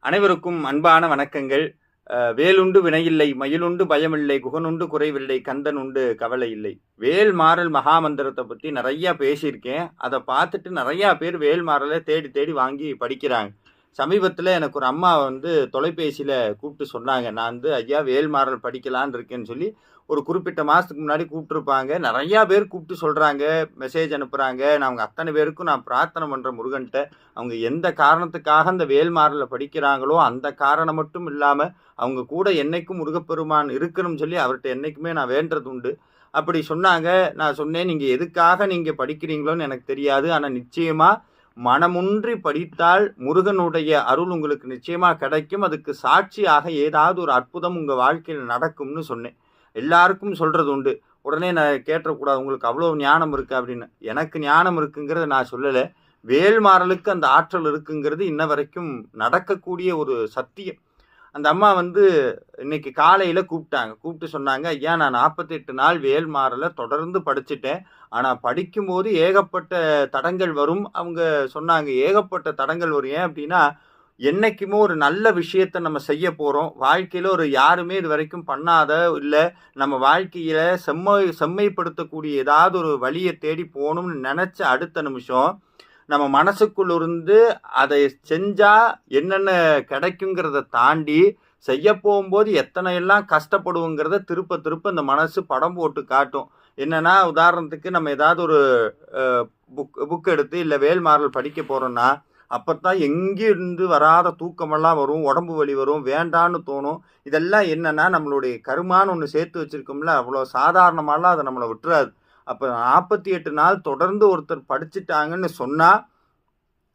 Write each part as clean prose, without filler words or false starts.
அனைவருக்கும் அன்பான வணக்கங்கள். வேலுண்டு வினையில்லை, மயிலுண்டு பயமில்லை, குகனுண்டு குறைவில்லை, கந்தன் உண்டு கவலை இல்லை. வேல் மாறல் மகாமந்திரத்தை பற்றி நிறையா பேசியிருக்கேன். அதை பார்த்துட்டு நிறையா பேர் வேல் மாறலை தேடி தேடி வாங்கி படிக்கிறாங்க. சமீபத்தில் எனக்கு ஒரு அம்மா தொலைபேசியில் கூப்பிட்டு சொன்னாங்க, நான் ஐயா வேல் மாறல் படிக்கலான்னு இருக்கேன்னு சொல்லி ஒரு குறிப்பிட்ட மாதத்துக்கு முன்னாடி கூப்பிட்டுருப்பாங்க. நிறையா பேர் கூப்பிட்டு சொல்கிறாங்க, மெசேஜ் அனுப்புகிறாங்க. நான் அவங்க அத்தனை பேருக்கும் நான் பிரார்த்தனை பண்ணுற முருகன்ட்ட, அவங்க எந்த காரணத்துக்காக அந்த வேல் மாறலை படிக்கிறாங்களோ அந்த காரணம் மட்டும் இல்லாமல் அவங்க கூட என்னைக்கும் முருகப்பெருமான் இருக்கணும்னு சொல்லி அவர்கிட்ட என்றைக்குமே நான் வேண்டுறது உண்டு. அப்படி சொன்னாங்க. நான் சொன்னேன், நீங்கள் எதுக்காக நீங்கள் படிக்கிறீங்களோன்னு எனக்கு தெரியாது, ஆனால் நிச்சயமாக மனமுன்றி படித்தால் முருகனுடைய அருள் உங்களுக்கு நிச்சயமாக கிடைக்கும். அதுக்கு சாட்சியாக ஏதாவது ஒரு அற்புதம் உங்கள் வாழ்க்கையில் நடக்கும்னு சொன்னேன். எல்லாருக்கும் சொல்கிறது உண்டு. உடனே நான் கேட்டக்கூடாது, உங்களுக்கு அவ்வளோ ஞானம் இருக்குது அப்படின்னு. எனக்கு ஞானம் இருக்குங்கிறத நான் சொல்லலை. வேல்மாறலுக்கு அந்த ஆற்றல் இருக்குங்கிறது இன்ன வரைக்கும் நடக்கக்கூடிய ஒரு சத்தியம். அந்த அம்மா இன்னைக்கு காலையில் கூப்பிட்டு சொன்னாங்க, ஐயா நான் 48 நாள் வேல்மாறலை தொடர்ந்து படிச்சுட்டேன். ஆனால் படிக்கும்போது ஏகப்பட்ட தடங்கள் வரும். அவங்க சொன்னாங்க, ஏகப்பட்ட தடங்கள் வரும். ஏன் அப்படின்னா, என்னைக்குமோ ஒரு நல்ல விஷயத்த நம்ம செய்ய போகிறோம். வாழ்க்கையில் ஒரு யாருமே இது வரைக்கும் பண்ணாத, இல்லை நம்ம வாழ்க்கையில் செம்மைப்படுத்தக்கூடிய ஏதாவது ஒரு வழியை தேடி போகணும்னு நினச்ச அடுத்த நிமிஷம் நம்ம மனசுக்குள்ளிருந்து அதை செஞ்சால் என்னென்ன கிடைக்குங்கிறத தாண்டி செய்ய போகும்போது எத்தனை எல்லாம் கஷ்டப்படுவோங்கிறத திருப்ப திருப்ப இந்த மனசு படம் போட்டு காட்டும். என்னென்னா, உதாரணத்துக்கு நம்ம ஏதாவது ஒரு புக் எடுத்து இல்லை வேல்மாறல் படிக்க போகிறோன்னா, அப்போ தான் எங்கேருந்து வராத தூக்கமெல்லாம் வரும், உடம்பு வலி வரும், வேண்டான்னு தோணும். இதெல்லாம் என்னென்னா, நம்மளுடைய கருமான்னு ஒன்று சேர்த்து வச்சுருக்கோம்ல, அவ்வளோ சாதாரணமாலாம் அதை நம்மளை விட்டுறாது. அப்போ 48 நாள் தொடர்ந்து ஒருத்தர் படிச்சுட்டாங்கன்னு சொன்னால்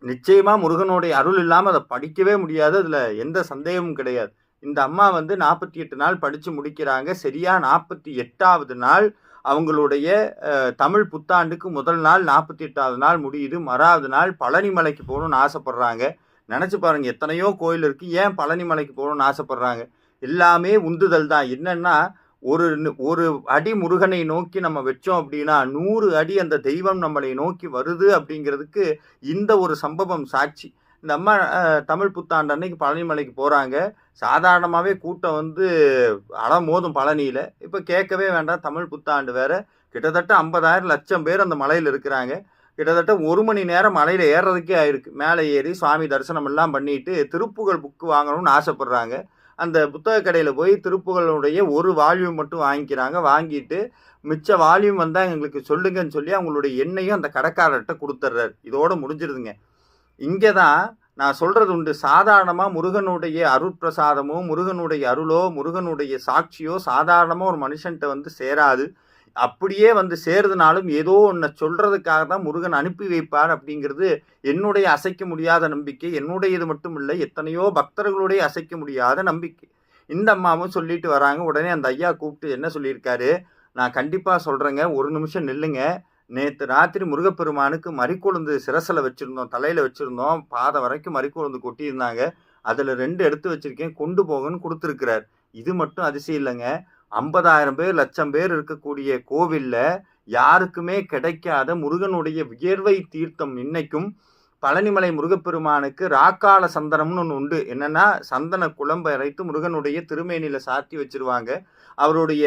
நிச்சயமாக முருகனுடைய அருள் இல்லாமல் அதை படிக்கவே முடியாது. அதில் எந்த சந்தேகமும் கிடையாது. இந்த அம்மா 48 நாள் படித்து முடிக்கிறாங்க. சரியாக 48வது நாள் அவங்களுடைய தமிழ் புத்தாண்டுக்கு முதல் நாள் 48வது நாள் முடியுது. மறாவது நாள் பழனி மலைக்கு போகணும்னு ஆசைப்பட்றாங்க. நினச்சி பாருங்கள், எத்தனையோ கோயில் இருக்குது, ஏன் பழனி மலைக்கு போகணும்னு ஆசைப்பட்றாங்க? எல்லாமே உந்துதல் தான். என்னென்னா, ஒரு அடி முருகனை நோக்கி நம்ம வச்சோம் அப்படின்னா 100 அடி அந்த தெய்வம் நம்மளை நோக்கி வருது அப்படிங்கிறதுக்கு இந்த ஒரு சம்பவம் சாட்சி. இந்த அம்மா தமிழ் புத்தாண்டு அன்னைக்கு பழனிமலைக்கு போகிறாங்க. சாதாரணமாகவே கூட்டம் அலமோதும் பழனியில். இப்போ கேட்கவே வேண்டாம், தமிழ் புத்தாண்டு வேறு. கிட்டத்தட்ட 50,000 லட்சம் பேர் அந்த மலையில் இருக்கிறாங்க. கிட்டத்தட்ட 1 மணி நேரம் மலையில் ஏறுறதுக்கே ஆயிருக்கு. மேலே ஏறி சுவாமி தரிசனம் எல்லாம் பண்ணிட்டு திருப்புகழ் புக்கு வாங்கணும்னு ஆசைப்படுறாங்க. அந்த புத்தக கடையில் போய் திருப்புகளுடைய ஒரு வால்யூம் மட்டும் வாங்கிக்கிறாங்க. வாங்கிட்டு மிச்ச வால்யூம் வந்தால் எங்களுக்கு சொல்லுங்கன்னு சொல்லி அவங்களுடைய எண்ணையும் அந்த கடைக்காரர்கிட்ட கொடுத்துட்றாரு. இதோடு முடிஞ்சிருதுங்க. இங்கே தான் நான் சொல்கிறது உண்டு, சாதாரணமாக முருகனுடைய அருட்பிரசாதமோ, முருகனுடைய அருளோ, முருகனுடைய சாட்சியோ சாதாரணமாக ஒரு மனுஷன்கிட்ட சேராது. அப்படியே சேருதுனாலும் ஏதோ ஒன்றை சொல்கிறதுக்காக தான் முருகன் அனுப்பி வைப்பார் அப்படிங்கிறது என்னுடைய அசைக்க முடியாத நம்பிக்கை. என்னுடையது மட்டும் இல்லை, எத்தனையோ பக்தர்களுடைய அசைக்க முடியாத நம்பிக்கை. இந்த அம்மாவும் சொல்லிட்டு வராங்க. உடனே அந்த ஐயா கூப்பிட்டு என்ன சொல்லியிருக்காரு, நான் கண்டிப்பாக சொல்கிறேங்க, ஒரு நிமிஷம் நில்லுங்க. நேற்று ராத்திரி முருகப்பெருமானுக்கு மறிக்கொழுந்து சிரசில் வச்சுருந்தோம், தலையில் வச்சுருந்தோம், பாதம் வரைக்கும் மறிக்கொழுந்து கொட்டியிருந்தாங்க. அதில் 2 எடுத்து வச்சுருக்கேன், கொண்டு போகணும்னு கொடுத்துருக்கிறார். இது மட்டும் அதிசயம் இல்லைங்க, 50,000 பேர் லட்சம் பேர் இருக்கக்கூடிய கோவிலில் யாருக்குமே கிடைக்காத முருகனுடைய வியர்வை தீர்த்தம் இன்னைக்கும் பழனிமலை முருகப்பெருமானுக்கு ராக்கால சந்தனம்னு ஒன்று உண்டு. என்னென்னா, சந்தன குழம்பை அரைத்து முருகனுடைய திருமேனியில் சாத்தி வச்சிருவாங்க. அவருடைய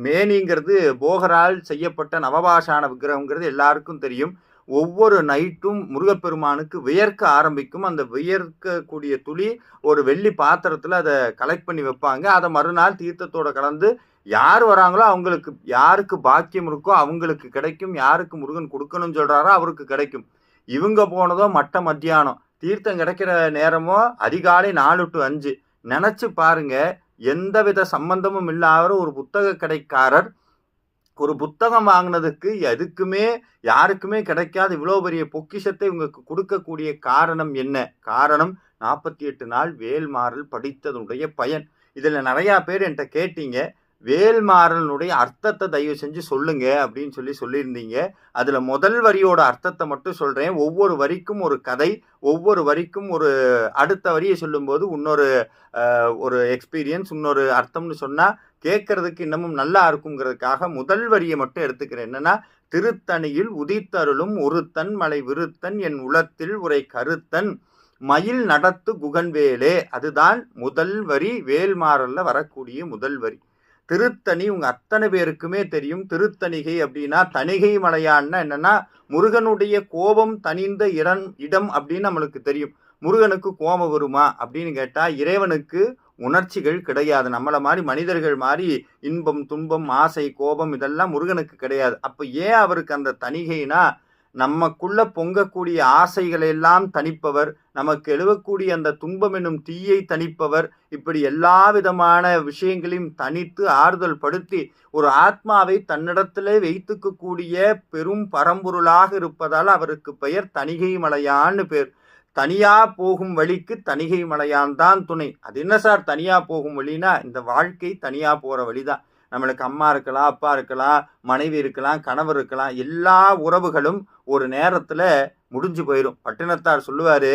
மேனிங்கிறது போகரால் செய்யப்பட்ட நவபாஷான விக்கிரகங்கிறது எல்லாருக்கும் தெரியும். ஒவ்வொரு நைட்டும் முருகப்பெருமானுக்கு வியர்க்க ஆரம்பிக்கும். அந்த வியர்க்கக்கூடிய துளி ஒரு வெள்ளி பாத்திரத்தில் அதை கலெக்ட் பண்ணி வைப்பாங்க. அதை மறுநாள் தீர்த்தத்தோடு கலந்து யார் வராங்களோ அவங்களுக்கு, யாருக்கு பாக்கியம் இருக்கோ அவங்களுக்கு கிடைக்கும். யாருக்கு முருகன் கொடுக்கணும்னு சொல்கிறாரோ அவருக்கு கிடைக்கும். இவங்க போனதோ மட்ட மத்தியானம், தீர்த்தம் கிடைக்கிற நேரமோ அதிகாலை 4 to 5. நினச்சி பாருங்க, எந்தவித சம்பந்தமும் இல்லாத ஒரு புத்தக கடைக்காரர் ஒரு புத்தகம் வாங்கினதுக்கு எதுக்குமே யாருக்குமே கிடைக்காத இவ்வளோ பெரிய பொக்கிஷத்தை உங்களுக்கு கொடுக்கக்கூடிய காரணம் என்ன? காரணம் 48 நாள் வேல்மாறல் படித்ததுடைய பயன். இதில் நிறையா பேர் என்கிட்ட கேட்டீங்க, வேல்மாறனுடைய அர்த்தத்தை தயவு செஞ்சு சொல்லுங்க அப்படின்னு சொல்லியிருந்தீங்க. அதில் முதல் வரியோட அர்த்தத்தை மட்டும் சொல்கிறேன். ஒவ்வொரு வரிக்கும் ஒரு கதை, ஒவ்வொரு வரிக்கும் ஒரு அடுத்த வரியை சொல்லும்போது ஒரு எக்ஸ்பீரியன்ஸ், இன்னொரு அர்த்தம்னு சொன்னால் கேட்கறதுக்கு இன்னமும் நல்லா இருக்குங்கிறதுக்காக முதல் வரியை மட்டும் எடுத்துக்கிறேன். என்னன்னா, திருத்தணியில் உதித்தருளும் ஒருத்தன் மலை விருத்தன் என் உளத்தில் உரை கருத்தன் மயில் நடத்து குகன் வேலே. அதுதான் முதல் வரி, வேல்மாறல்ல வரக்கூடிய முதல் வரி. திருத்தணி உங்க அத்தனை பேருக்குமே தெரியும். திருத்தணிகை அப்படின்னா தணிகை மலையான்னா என்னன்னா முருகனுடைய கோபம் தணிந்த இடம் அப்படின்னு நம்மளுக்கு தெரியும். முருகனுக்கு கோபம் வருமா அப்படின்னு கேட்டா இறைவனுக்கு உணர்ச்சிகள் கிடையாது. நம்மள மாதிரி மனிதர்கள் மாதிரி இன்பம், துன்பம், ஆசை, கோபம் இதெல்லாம் முருகனுக்கு கிடையாது. அப்ப ஏன் அவருக்கு அந்த தணிகைனா, நமக்குள்ள பொங்கக்கூடிய ஆசைகளை எல்லாம் தணிப்பவர், நமக்கு எழுவக்கூடிய அந்த துன்பம் என்னும் தீயை தணிப்பவர், இப்படி எல்லா விதமான விஷயங்களையும் தணித்து ஆறுதல் படுத்தி ஒரு ஆத்மாவை தன்னிடத்திலே வைத்துக்க கூடிய பெரும் பரம்பொருளாக இருப்பதால் அவருக்கு பெயர் தணிகை மலையான்னு பேர். தனியா போகும் வழிக்கு தணிகை மலையான் தான் துணை. அது என்ன சார் தனியா போகும் வழினா, இந்த வாழ்க்கை தனியா போற வழிதான். நம்மளுக்கு அம்மா இருக்கலாம், அப்பா இருக்கலாம், மனைவி இருக்கலாம், கணவர் இருக்கலாம், எல்லா உறவுகளும் ஒரு நேரத்துல முடிஞ்சு போயிடும். பட்டினத்தார் சொல்லுவாரு,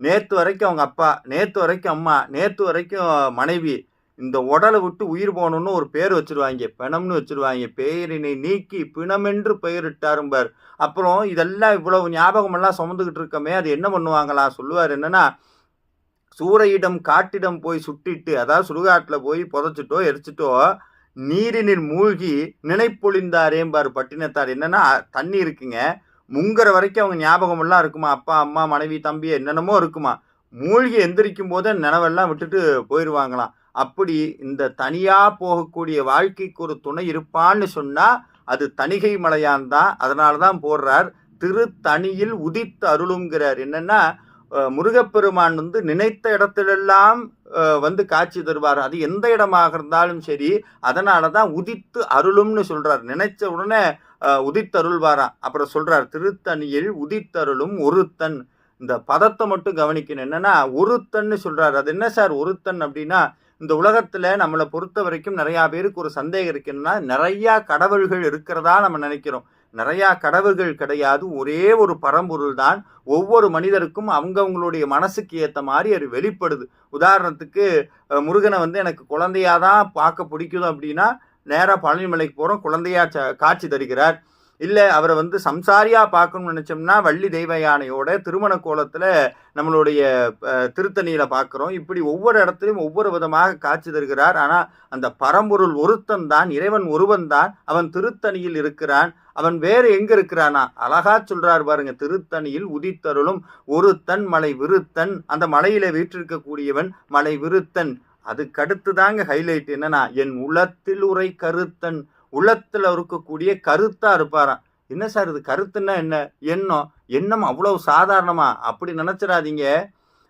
நேத்து வரைக்கும் அவங்க அப்பா, நேத்து வரைக்கும் அம்மா, நேத்து வரைக்கும் மனைவி, இந்த உடலை விட்டு உயிர் போகணும்னு ஒரு பேர் வச்சிருவாங்க, பிணம்னு வச்சிருவாங்க. பெயரினை நீக்கி பிணமென்று பெயரிட்டாரும்பார். அப்புறம் இதெல்லாம் இவ்வளவு ஞாபகம் எல்லாம் சுமந்துக்கிட்டு இருக்கமே, அது என்ன பண்ணுவாங்களா சொல்லுவார். என்னன்னா, சூறையிடம் காட்டிடம் போய் சுட்டிட்டு, அதாவது சுடுகாட்டில் போய் புதைச்சிட்டோ எரிச்சிட்டோ நீரினில் மூழ்கி நினைப்பொழிந்தாரேம்பார் பட்டினத்தார். என்னன்னா, தண்ணி இருக்குங்க, முங்குற வரைக்கும் அவங்க ஞாபகம் எல்லாம் இருக்குமா, அப்பா அம்மா மனைவி தம்பி என்னென்னமோ இருக்குமா, மூழ்கி எந்திரிக்கும் போது நினைவெல்லாம் விட்டுட்டு போயிடுவாங்களாம். அப்படி இந்த தனியா போகக்கூடிய வாழ்க்கைக்கு ஒரு துணை இருப்பான்னு சொன்னா அது தணிகை மலையான் தான். அதனாலதான் போடுறார் திருத்தணியில் உதித்து அருளுங்கிறார். என்னன்னா, முருகப்பெருமான் நினைத்த இடத்திலெல்லாம் காட்சி தருவார். அது எந்த இடமாக இருந்தாலும் சரி, அதனாலதான் உதித்து அருளும்னு சொல்றார். நினைச்ச உடனே உதித்தருள்வாராம். அப்புறம் சொல்றார், திருத்தணியில் உதித்தருளும் ஒருத்தன். இந்த பதத்தை மட்டும் கவனிக்கணும். என்னன்னா, ஒருத்தன்னு சொல்றாரு. அது என்ன சார் ஒருத்தன் அப்படின்னா, இந்த உலகத்துல நம்மளை பொறுத்த வரைக்கும் நிறைய பேருக்கு ஒரு சந்தேகம் இருக்குன்னா, நிறைய கடவுள்கள் இருக்கிறதா நம்ம நினைக்கிறோம். நிறைய கடவுள்கள் கிடையாது. ஒரே ஒரு பரம்பொருள் தான். ஒவ்வொரு மனிதருக்கும் அவங்கவுங்களுடைய மனசுக்கு ஏற்ற மாதிரி அது வெளிப்படுது. உதாரணத்துக்கு முருகனை எனக்கு குழந்தையாதான் பார்க்க பிடிக்குது அப்படின்னா, நேராக பழனிமலைக்கு போறோம், குழந்தையா காட்சி தருகிறார். இல்லை அவரை சம்சாரியா பார்க்கணும்னு நினைச்சோம்னா வள்ளி தெய்வ யானையோட திருமண கோலத்துல நம்மளுடைய திருத்தணியில பார்க்கிறோம். இப்படி ஒவ்வொரு இடத்துலையும் ஒவ்வொரு விதமாக காட்சி தருகிறார். ஆனா அந்த பரம்பொருள் ஒருத்தன் தான், இறைவன் ஒருவன் தான். அவன் திருத்தணியில் இருக்கிறான். அவன் வேறு எங்க இருக்கிறானா, அழகா சொல்றார் பாருங்க. திருத்தணியில் உதித்தருளும் ஒருத்தன் மலை விருத்தன். அந்த மலையில வீற்றிருக்கக்கூடியவன் மலை விருத்தன். அதுக்கடுத்து தாங்க ஹைலைட். என்னன்னா, என் உளத்தில் உரை கருத்தன். உள்ளத்துல இருக்கக்கூடிய கருத்தா இருப்பாராம். என்ன சார் இது கருத்துன்னா என்ன? எண்ணம் அவ்வளவு சாதாரணமா அப்படி நினைச்சிடாதீங்க.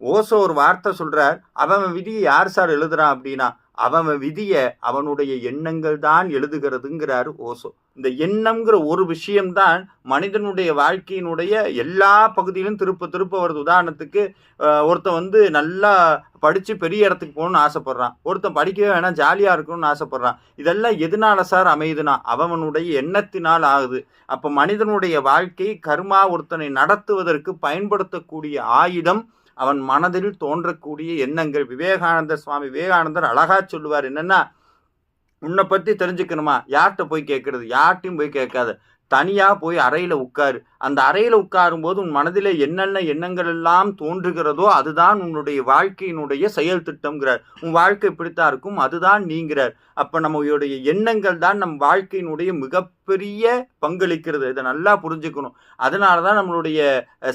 ஓசோ ஒரு வார்த்தை சொல்றார், அவன் விதியை யார் சார் எழுதுறான் அப்படின்னா, அவன் விதிய அவனுடைய எண்ணங்கள் தான் எழுதுகிறதுங்கிறாரு ஓசோ. இந்த எண்ணம்ங்கிற ஒரு விஷயம்தான் மனிதனுடைய வாழ்க்கையினுடைய எல்லா பகுதியிலும் திருப்ப வருது. உதாரணத்துக்கு ஒருத்தன் நல்லா படிச்சு பெரிய இடத்துக்கு போகணும்னு ஆசைப்படுறான், ஒருத்தன் படிக்கவே வேணாம் ஜாலியா இருக்கணும்னு ஆசைப்படுறான். இதெல்லாம் எதனால சார் அமையுதுன்னா அவனுடைய எண்ணத்தினால் ஆகுது. அப்ப மனிதனுடைய வாழ்க்கை கர்மா ஒருத்தனை நடத்துவதற்கு பயன்படுத்தக்கூடிய ஆயுதம் அவன் மனதில் தோன்றக்கூடிய எண்ணங்கள். சுவாமி விவேகானந்தர் அழகா சொல்லுவார். என்னன்னா, உன்னை பத்தி தெரிஞ்சுக்கணுமா, யார்கிட்ட போய் கேட்கறது? யார்ட்டையும் போய் கேட்காத, தனியா போய் அறையில உட்காரு. அந்த அறையில உட்காரும் போது உன் மனதிலே என்னென்ன எண்ணங்கள் எல்லாம் தோன்றுகிறதோ அதுதான் உன்னுடைய வாழ்க்கையினுடைய செயல் திட்டம்ங்கிறார். உன் வாழ்க்கை இப்படித்தான் இருக்கும், அதுதான் நீங்கிறார். அப்ப நம்மளுடைய எண்ணங்கள் தான் நம் வாழ்க்கையினுடைய மிகப்பெரிய பங்களிக்கிறது. இதை நல்லா புரிஞ்சுக்கணும். அதனாலதான் நம்மளுடைய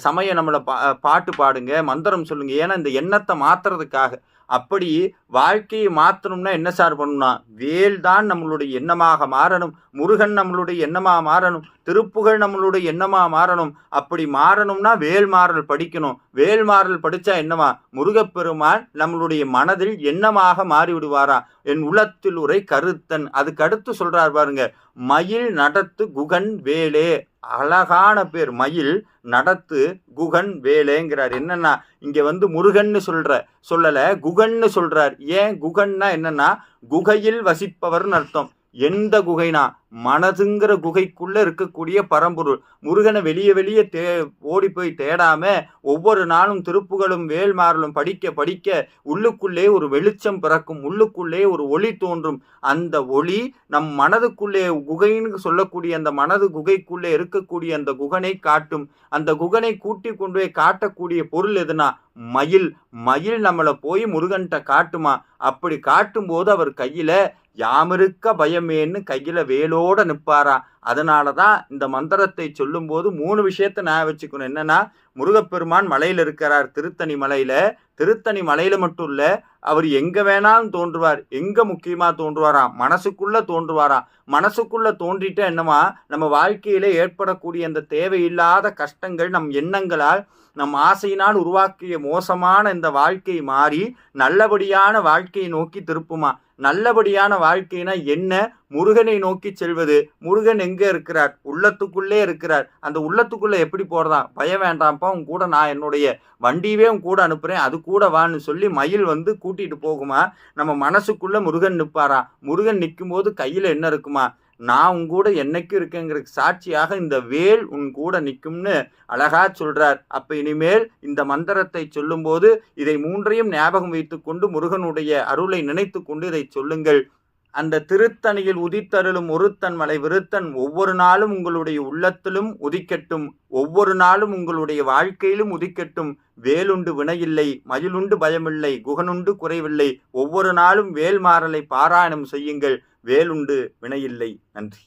சமயம் நம்மளை பாட்டு பாடுங்க, மந்திரம் சொல்லுங்க. ஏன்னா இந்த எண்ணத்தை மாத்துறதுக்காக. அப்படி வாழ்க்கையை மாற்றணும்னா என்ன சார் பண்ணணும்னா, வேல் தான் நம்மளுடைய எண்ணமாக மாறணும், முருகன் நம்மளுடைய எண்ணமாக மாறணும், திருப்புகழ் நம்மளுடைய எண்ணமாக மாறணும். அப்படி மாறணும்னா வேல்மாறல் படிக்கணும். வேல்மாறல் படிச்சா என்னவா, முருகப்பெருமான் நம்மளுடைய மனதில் எண்ணமாக மாறிவிடுவாரா. என் உள்ளத்தில் உரை கருத்தன். அதுக்கு அடுத்து சொல்றார் பாருங்க, மயில் நடத்து குகன் வேலே. அழகான பேர், மயில் நடத்து குகன் வேலேங்கிறார். என்னன்னா, இங்க முருகன்னு சொல்லல, குகன்னு சொல்றார். ஏன் குகன்னா என்னன்னா, குகையில் வசிப்பவர்னு அர்த்தம். எந்த குகைனா, மனதுங்கிற குகைக்குள்ள இருக்கக்கூடிய பரம்பொருள். முருகனை வெளியே வெளியே ஓடி போய் தேடாம ஒவ்வொரு நாளும் திருப்புகளும் வேல்மாறலும் படிக்க படிக்க உள்ளுக்குள்ளே ஒரு வெளிச்சம் பிறக்கும், உள்ளுக்குள்ளே ஒரு ஒளி தோன்றும். அந்த ஒளி நம் மனதுக்குள்ளே குகைன்னு சொல்லக்கூடிய அந்த மனது குகைக்குள்ளே இருக்கக்கூடிய அந்த குகனை காட்டும். அந்த குகனை கூட்டி கொண்டு போய் காட்டக்கூடிய பொருள் எதுனா மயில். மயில் நம்மளை போய் முருகன்கிட்ட காட்டுமா. அப்படி காட்டும் போது அவர் கையில யாமிருக்க பயமேன்னு கையில வேலோட நிற்பாரா. அதனாலதான் இந்த மந்திரத்தை சொல்லும் போது 3 விஷயத்தை நான் வச்சுக்கணும். என்னன்னா, முருகப்பெருமான் மலையில இருக்கிறார், திருத்தணி மலையில. திருத்தணி மலையில மட்டும் இல்ல, அவர் எங்க வேணாலும் தோன்றுவார். எங்க முக்கியமா தோன்றுவாராம், மனசுக்குள்ள தோன்றுவாராம். மனசுக்குள்ள தோன்றிட்ட என்னமா, நம்ம வாழ்க்கையில ஏற்படக்கூடிய அந்த தேவையில்லாத கஷ்டங்கள் நம் எண்ணங்களால் நம் ஆசையினால் உருவாக்கிய மோசமான இந்த வாழ்க்கை மாறி நல்லபடியான வாழ்க்கையை நோக்கி திருப்புமா. நல்லபடியான வாழ்க்கைனா என்ன? முருகனை நோக்கி செல்வது. முருகன் எங்க இருக்கிறார்? உள்ளத்துக்குள்ளே இருக்கிறார். அந்த உள்ளத்துக்குள்ள எப்படி போறதா? பயம் வேண்டாம்ப்பா, உன் கூட நான் என்னுடைய வண்டியவே உன் கூட அனுப்புறேன், அது கூட வான்னு சொல்லி மயில் வந்து கூட்டிட்டு போகுமா. நம்ம மனசுக்குள்ள முருகன் நிற்பாரா. முருகன் நிற்கும் போது கையில என்ன இருக்குமா, நான் உன் கூட என்னைக்கும் இருக்கேங்கிறதுக்கு சாட்சியாக இந்த வேல் உன் கூட நிற்கும்னு அழகா சொல்றார். அப்ப இனிமேல் இந்த மந்திரத்தை சொல்லும் போது இதை 3ஐயும் ஞாபகம் வைத்துக் கொண்டு முருகனுடைய அருளை நினைத்து கொண்டு இதை சொல்லுங்கள். அந்த திருத்தணியில் உதித்தருளும் ஒருத்தன் மலை விருத்தன் ஒவ்வொரு நாளும் உங்களுடைய உள்ளத்திலும் உதிக்கட்டும், ஒவ்வொரு நாளும் உங்களுடைய வாழ்க்கையிலும் உதிக்கட்டும். வேலுண்டு வினையில்லை, மயிலுண்டு பயமில்லை, குகனுண்டு குறைவில்லை. ஒவ்வொரு நாளும் வேல்மாறலை பாராயணம் செய்யுங்கள். வேலுண்டு வினையில்லை. நன்றி.